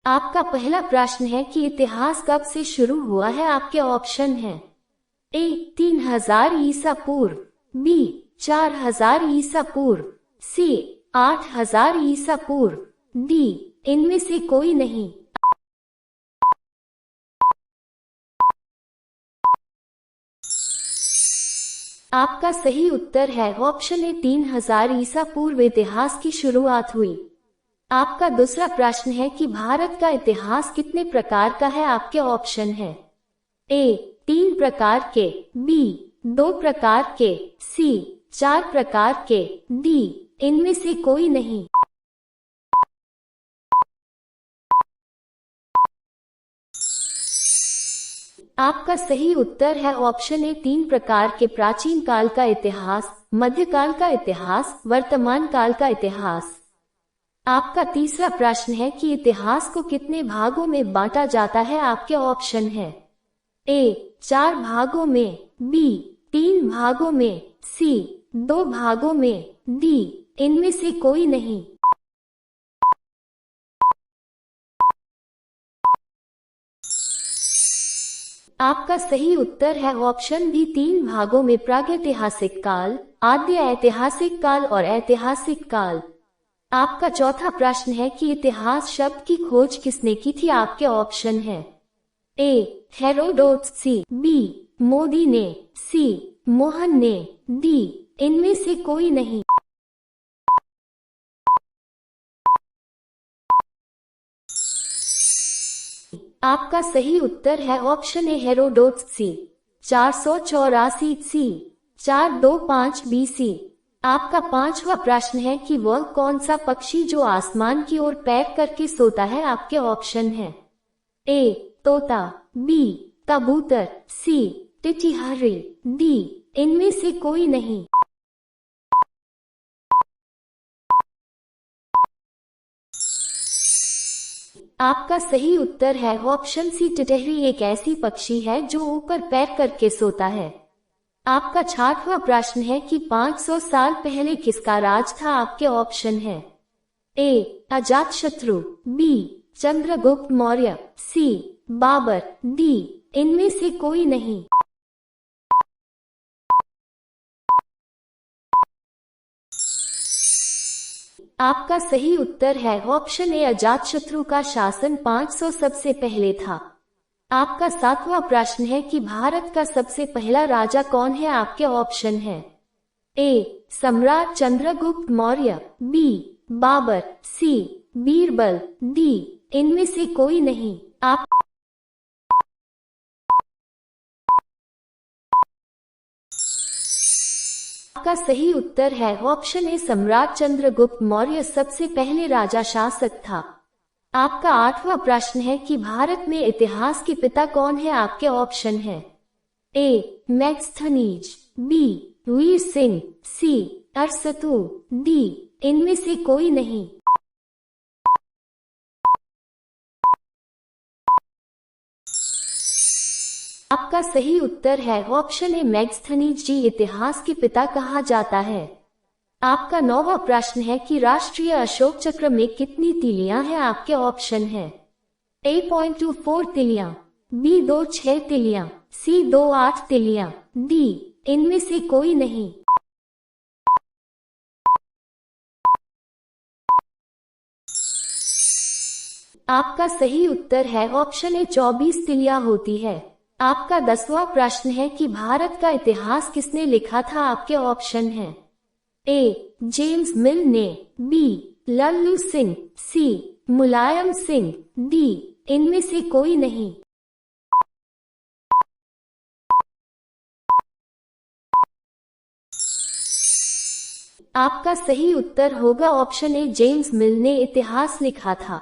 आपका पहला प्रश्न है कि इतिहास कब से शुरू हुआ है। आपके ऑप्शन हैं ए 3000 ईसा पूर्व, बी 4000 ईसा पूर्व, सी 8000 ईसा पूर्व, डी इनमें से कोई नहीं। आपका सही उत्तर है ऑप्शन ए 3000 ईसा पूर्व इतिहास की शुरुआत हुई। आपका दूसरा प्रश्न है कि भारत का इतिहास कितने प्रकार का है। आपके ऑप्शन है ए 3 प्रकार के, बी 2 प्रकार के, सी 4 प्रकार के, डी इनमें से कोई नहीं। आपका सही उत्तर है ऑप्शन ए 3 प्रकार के। प्राचीन काल का इतिहास, मध्यकाल का इतिहास, वर्तमान काल का इतिहास। आपका तीसरा प्रश्न है कि इतिहास को कितने भागों में बांटा जाता है। आपके ऑप्शन है ए 4 भागों में, बी 3 भागों में, सी 2 भागों में, डी इनमें से कोई नहीं। आपका सही उत्तर है ऑप्शन बी 3 भागों में। प्रागैतिहासिक काल, आद्य ऐतिहासिक काल और ऐतिहासिक काल। आपका चौथा प्रश्न है कि इतिहास शब्द की खोज किसने की थी। आपके ऑप्शन है ए हेरोडोटस, सी बी मोदी ने, सी मोहन ने, डी इनमें से कोई नहीं। आपका सही उत्तर है option A Herodotus, C 484 C 425 BC. आपका पांचवा प्रश्न है कि वह कौन सा पक्षी जो आसमान की ओर पैर करके सोता है। आपके ऑप्शन है ए तोता, बी कबूतर, सी टिटहरी, डी इनमें से कोई नहीं। आपका सही उत्तर है ऑप्शन सी टिटहरी एक ऐसी पक्षी है जो ऊपर पैर करके सोता है। आपका छठवां प्रश्न है कि 500 साल पहले किसका राज था। आपके ऑप्शन है ए अजातशत्रु, बी चंद्रगुप्त मौर्य, सी बाबर, डी इनमें से कोई नहीं। आपका सही उत्तर है ऑप्शन ए अजातशत्रु का शासन 500 सबसे पहले था। आपका सातवां प्रश्न है कि भारत का सबसे पहला राजा कौन है। आपके ऑप्शन है ए सम्राट चंद्रगुप्त मौर्य, बी बाबर, सी बीरबल, डी इनमें से कोई नहीं। आपका सही उत्तर है ऑप्शन ए सम्राट चंद्रगुप्त मौर्य सबसे पहले राजा शासक था। आपका आठवां प्रश्न है कि भारत में इतिहास के पिता कौन है। आपके ऑप्शन है ए मैगस्थनीज, बी वीर सिंह, सी अरस्तू, डी इनमें से कोई नहीं। आपका सही उत्तर है ऑप्शन ए मैगस्थनीज जी इतिहास के पिता कहा जाता है। आपका नौवां प्रश्न है कि राष्ट्रीय अशोक चक्र में कितनी तिलियां हैं। आपके ऑप्शन है A.24 तिलियां, B 26 तिलियां, C 28 तिलियां, D इनमें से कोई नहीं। आपका सही उत्तर है ऑप्शन ए 24 तिलियां होती है। आपका 10वां प्रश्न है कि भारत का इतिहास किसने लिखा था। आपके ऑप्शन है ए जेम्स मिल ने, बी लल्लू सिंह, सी मुलायम सिंह, डी इनमें से कोई नहीं। आपका सही उत्तर होगा ऑप्शन ए जेम्स मिल ने इतिहास लिखा था।